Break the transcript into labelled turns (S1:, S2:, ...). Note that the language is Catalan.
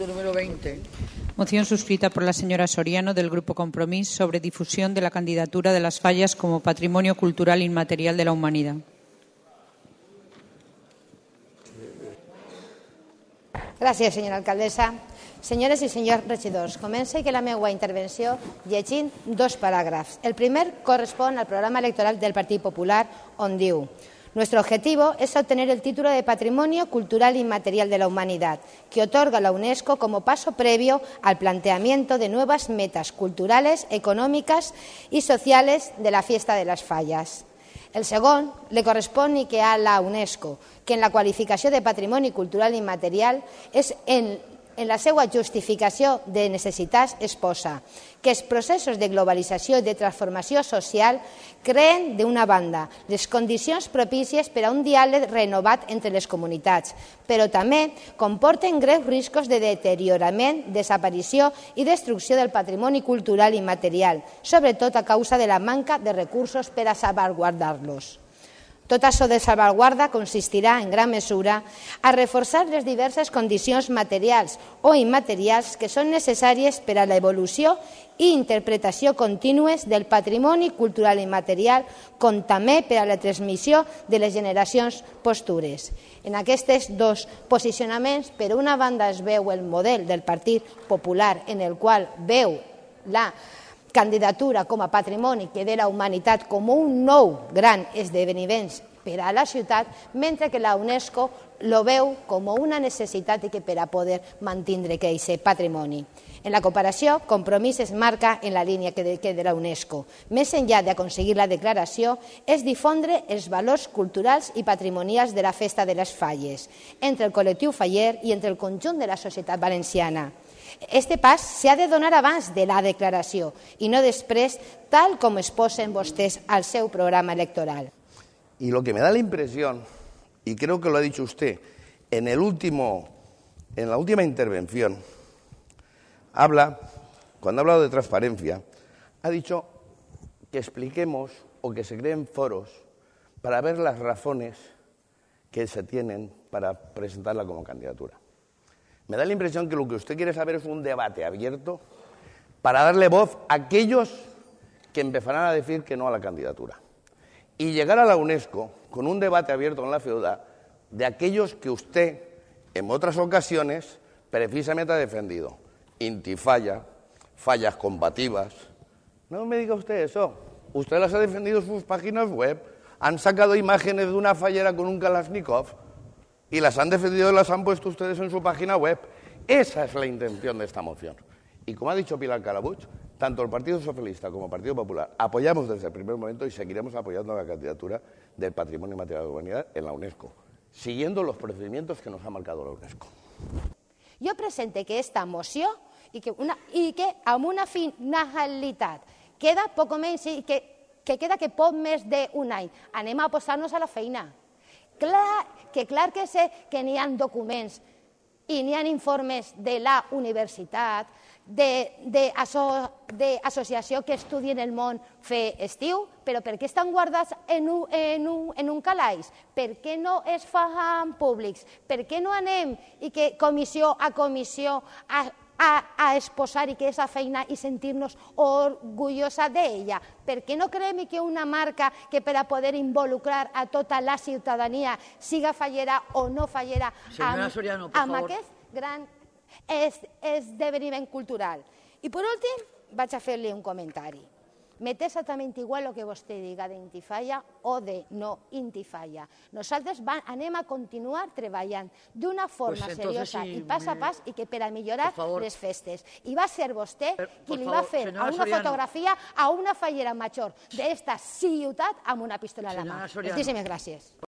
S1: punto número 20.
S2: Moción suscrita por la señora Soriano del Grupo Compromís sobre difusión de la candidatura de las fallas como patrimonio cultural inmaterial de la humanidad.
S3: Gràcies, senyora alcaldessa. Senyores i senyors regidors, començo la meva intervenció llegint dos paràgrafs. El primer correspon al programa electoral del Partit Popular, on diu: Nuestro objetivo es obtener el título de Patrimonio Cultural Inmaterial de la Humanidad, que otorga la UNESCO como paso previo al planteamiento de nuevas metas culturales, econòmiques i sociales de la Fiesta de las Fallas. El segon li correspon i que a la UNESCO, que en la qualificació de Patrimoni Cultural Immaterial és en la seva justificació de necessitats es posa que els processos de globalització i de transformació social creen, d'una banda, les condicions propícies per a un diàleg renovat entre les comunitats, però també comporten greus riscos de deteriorament, desaparició i destrucció del patrimoni cultural immaterial, sobretot a causa de la manca de recursos per a salvaguardar-los. Tot això de salvaguarda consistirà, en gran mesura, a reforçar les diverses condicions materials o immaterials que són necessàries per a l'evolució i interpretació contínues del patrimoni cultural immaterial, com també per a la transmissió de les generacions postures. En aquests dos posicionaments, per una banda es veu el model del Partit Popular, en el qual veu la candidatura com a patrimoni que de la humanitat com un nou gran esdeveniment per a la ciutat, mentre que la UNESCO lo veu com una necessitat i que per a poder mantindre aquest patrimoni. En la comparació, Compromís es marca en la línia que de la UNESCO. Més enllà d'aconseguir la declaració, és difondre els valors culturals i patrimonials de la Festa de les Falles, entre el col·lectiu faller i entre el conjunt de la societat valenciana. Este pas s'ha de donar abans de la declaració i no després, tal com es posen vostès al seu programa electoral.
S4: Y lo que me da la impresión, y creo que lo ha dicho usted, en la última intervención, cuando ha hablado de transparencia, ha dicho que expliquemos o que se creen foros para ver las razones que se tienen para presentarla como candidatura. Me da la impresión que lo que usted quiere saber es un debate abierto para darle voz a aquellos que empezarán a decir que no a la candidatura. Y llegar a la UNESCO con un debate abierto en la ciudad de aquellos que usted, en otras ocasiones, precisamente ha defendido. Intifalla, fallas combativas. No me diga usted eso. Usted las ha defendido en sus páginas web. Han sacado imágenes de una fallera con un Kalashnikov y las han defendido y las han puesto ustedes en su página web. Esa es la intención de esta moción. Y como ha dicho Pilar Calabuig, tanto el Partido Socialista como el Partido Popular apoyamos desde el primer momento y seguiremos apoyando la candidatura del Patrimonio Inmaterial de la Humanidad en la UNESCO, siguiendo los procedimientos que nos ha marcado la UNESCO.
S3: Jo presente que esta moció i que amb una finalitat queda poc menys i que queda que poc més d'un any. Anem a posar-nos a la feina. Clar que sé que n'hi ha documents i n'hi ha informes de la universitat, d'associació que estudien el món fer estiu, però per què estan guardats en un calaix? Per què no es fan públics? Per què no anem i que comissió a comissió a exposar i que aquesta feina i sentir-nos orgullosa d'ella? Per què no creiem que una marca que per a poder involucrar a tota la ciutadania siga fallera o no fallera amb aquest gran esdeveniment cultural? I per últim, vaig a fer-li un comentari. Me té exactament igual el que vostè diga d'intifalla o de no intifalla. Nosaltres anem a continuar treballant d'una forma seriosa i pas a pas i que per a millorar les festes. I va ser vostè qui li va fer una fotografia a una fallera major d'esta ciutat amb una pistola a la mà. Moltíssimes gràcies.